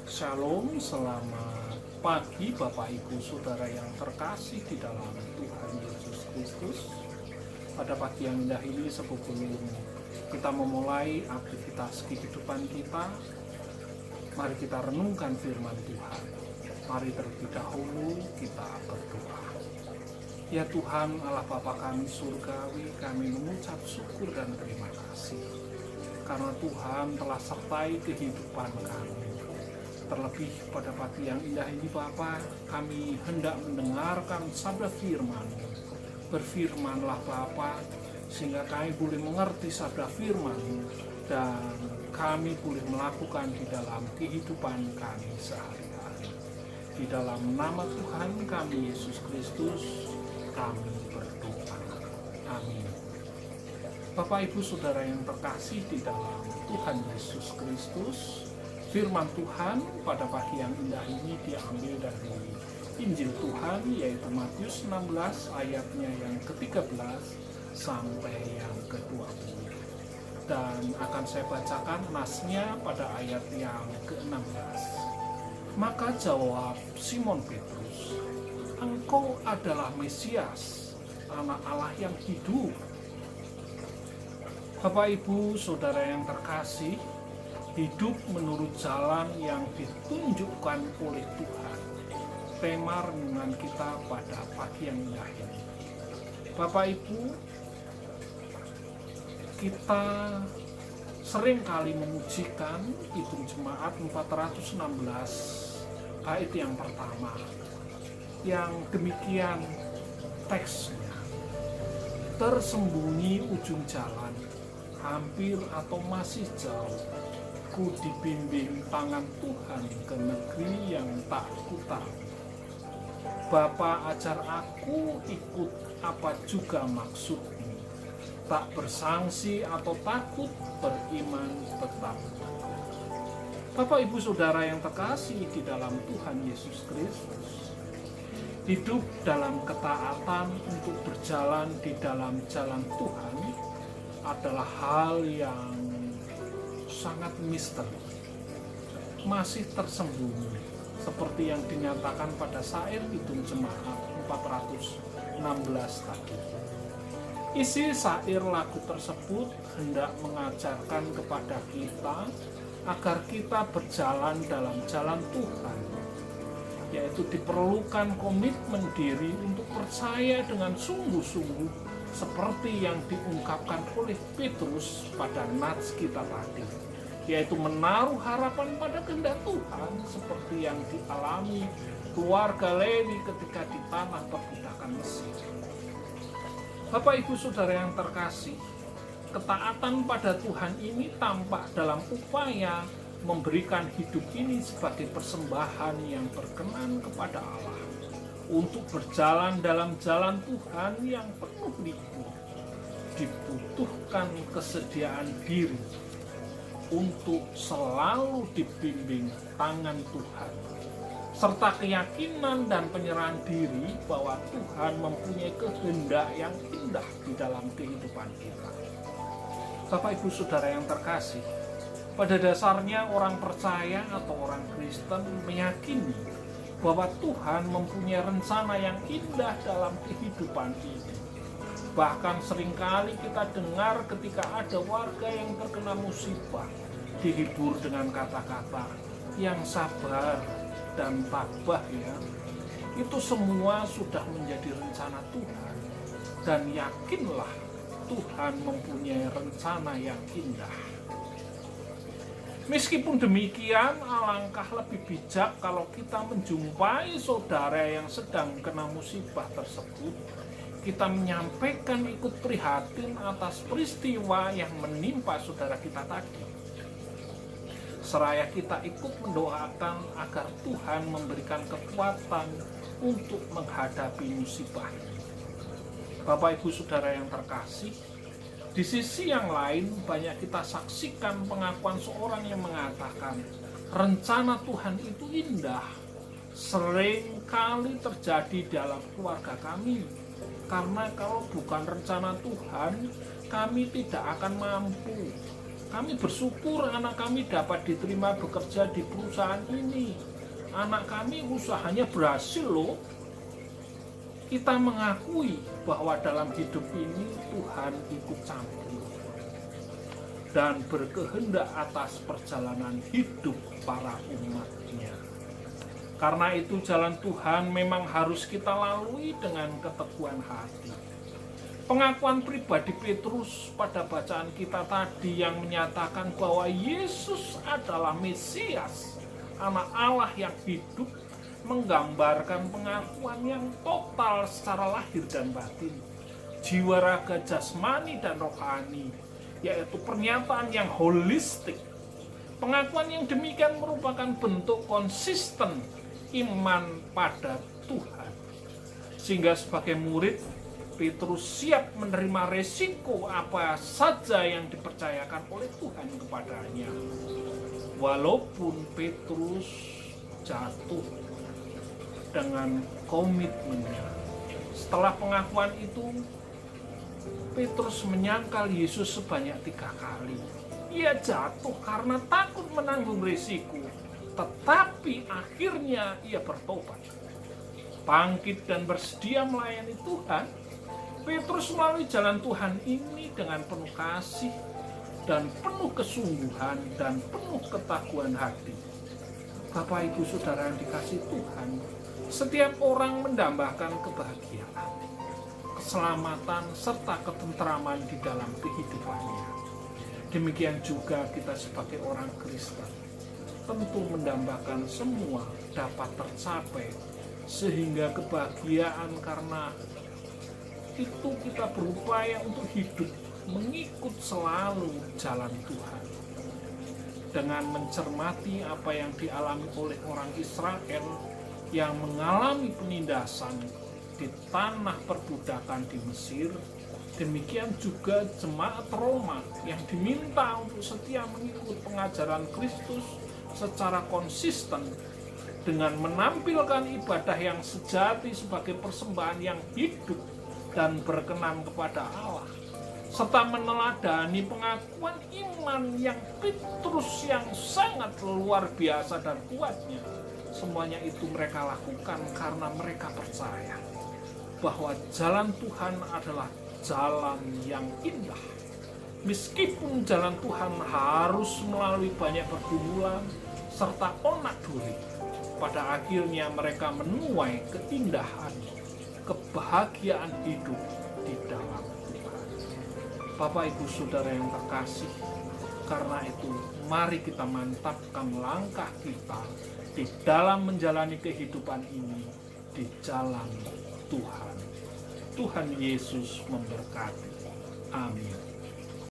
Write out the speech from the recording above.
Shalom, selamat pagi Bapak Ibu Saudara yang terkasih di dalam Tuhan Yesus Kristus. Pada pagi yang indah ini sebelum kita memulai aktivitas kehidupan kita, mari kita renungkan firman Tuhan. Mari terlebih dahulu kita berdoa. Ya Tuhan Allah Bapa kami surgawi, kami mengucap syukur dan terima kasih karena Tuhan telah sertai kehidupan kami. Terlebih pada pagi yang indah ini Bapa, kami hendak mendengarkan sabda firman. Berfirmanlah Bapa, sehingga kami boleh mengerti sabda firman dan kami boleh melakukan di dalam kehidupan kami sehari-hari. Di dalam nama Tuhan kami Yesus Kristus, kami berdoa. Amin. Bapak Ibu Saudara yang terkasih di dalam Tuhan Yesus Kristus, firman Tuhan pada pagi yang indah ini diambil dari Injil Tuhan, yaitu Matius 16 ayatnya yang ke-13 sampai yang ke-20. Dan akan saya bacakan nasnya pada ayat yang ke-16. Maka jawab Simon Petrus, "Engkau adalah Mesias, Anak Allah yang hidup." Bapak Ibu Saudara yang terkasih, hidup menurut jalan yang ditunjukkan oleh Tuhan. Tema renungan kita pada pagi yang indah ini. Bapak Ibu, kita sering kali memujikan Kidung Jemaat 416 bait yang pertama, yang demikian teksnya. Tersembunyi ujung jalan, hampir atau masih jauh, ku dibimbing tangan Tuhan ke negeri yang tak ku tahu. Bapa ajar aku ikut apa juga maksudmu, tak bersangsi atau takut, beriman tetap. Bapak Ibu Saudara yang terkasih di dalam Tuhan Yesus Kristus, hidup dalam ketaatan untuk berjalan di dalam jalan Tuhan adalah hal yang sangat misteri, masih tersembunyi, seperti yang dinyatakan pada syair Kidung Jemaat 416 tadi. Isi syair lagu tersebut hendak mengajarkan kepada kita agar kita berjalan dalam jalan Tuhan, yaitu diperlukan komitmen diri untuk percaya dengan sungguh-sungguh seperti yang diungkapkan oleh Petrus pada nats kita tadi, yaitu menaruh harapan pada kehendak Tuhan seperti yang dialami keluarga Lewi ketika di tanah perbudakan Mesir. Bapak Ibu Saudara yang terkasih, ketaatan pada Tuhan ini tampak dalam upaya memberikan hidup ini sebagai persembahan yang berkenan kepada Allah, untuk berjalan dalam jalan Tuhan yang penuh liku. Dibutuhkan kesediaan diri untuk selalu dibimbing tangan Tuhan, serta keyakinan dan penyerahan diri bahwa Tuhan mempunyai kehendak yang indah di dalam kehidupan kita. Bapak Ibu Saudara yang terkasih, pada dasarnya orang percaya atau orang Kristen meyakini bahwa Tuhan mempunyai rencana yang indah dalam kehidupan ini. Bahkan seringkali kita dengar ketika ada warga yang terkena musibah, dihibur dengan kata-kata yang sabar dan tabah ya. Itu semua sudah menjadi rencana Tuhan. Dan yakinlah Tuhan mempunyai rencana yang indah. Meskipun demikian, alangkah lebih bijak kalau kita menjumpai saudara yang sedang kena musibah tersebut, kita menyampaikan ikut prihatin atas peristiwa yang menimpa saudara kita tadi. Seraya kita ikut mendoakan agar Tuhan memberikan kekuatan untuk menghadapi musibah ini. Bapak Ibu Saudara yang terkasih, di sisi yang lain, banyak kita saksikan pengakuan seorang yang mengatakan, rencana Tuhan itu indah. Sering kali terjadi dalam keluarga kami. Karena kalau bukan rencana Tuhan, kami tidak akan mampu. Kami bersyukur anak kami dapat diterima bekerja di perusahaan ini. Anak kami usahanya berhasil loh. Kita mengakui bahwa dalam hidup ini Tuhan ikut campur dan berkehendak atas perjalanan hidup para umatnya. Karena itu jalan Tuhan memang harus kita lalui dengan keteguhan hati. Pengakuan pribadi Petrus pada bacaan kita tadi yang menyatakan bahwa Yesus adalah Mesias, Anak Allah yang hidup, menggambarkan pengakuan yang total secara lahir dan batin, jiwa, raga, jasmani, dan rohani, yaitu pernyataan yang holistik. Pengakuan yang demikian merupakan bentuk konsisten iman pada Tuhan, sehingga sebagai murid Petrus siap menerima resiko apa saja yang dipercayakan oleh Tuhan kepadanya. Walaupun Petrus jatuh dengan komitmennya. Setelah pengakuan itu, Petrus menyangkal Yesus sebanyak 3 kali. Ia jatuh karena takut menanggung risiko, tetapi akhirnya ia bertobat, bangkit dan bersedia melayani Tuhan. Petrus melalui jalan Tuhan ini dengan penuh kasih dan penuh kesungguhan dan penuh ketaguhan hati. Bapak, Ibu, Saudara yang dikasihi Tuhan, setiap orang mendambakan kebahagiaan, keselamatan, serta ketentraman di dalam kehidupannya. Demikian juga kita sebagai orang Kristen tentu mendambakan semua dapat tercapai, sehingga kebahagiaan karena itu kita berupaya untuk hidup mengikut selalu jalan Tuhan. Dengan mencermati apa yang dialami oleh orang Israel yang mengalami penindasan di tanah perbudakan di Mesir, demikian juga jemaat Roma yang diminta untuk setia mengikut pengajaran Kristus secara konsisten dengan menampilkan ibadah yang sejati sebagai persembahan yang hidup dan berkenan kepada Allah, serta meneladani pengakuan iman yang Petrus yang sangat luar biasa dan kuatnya. Semuanya itu mereka lakukan karena mereka percaya bahwa jalan Tuhan adalah jalan yang indah. Meskipun jalan Tuhan harus melalui banyak pergumulan serta onak-duri, pada akhirnya mereka menuai keindahan, kebahagiaan hidup di dalam Tuhan. Bapak, Ibu, Saudara yang terkasih, karena itu mari kita mantapkan langkah kita di dalam menjalani kehidupan ini di jalan Tuhan. Tuhan Yesus memberkati. Amin.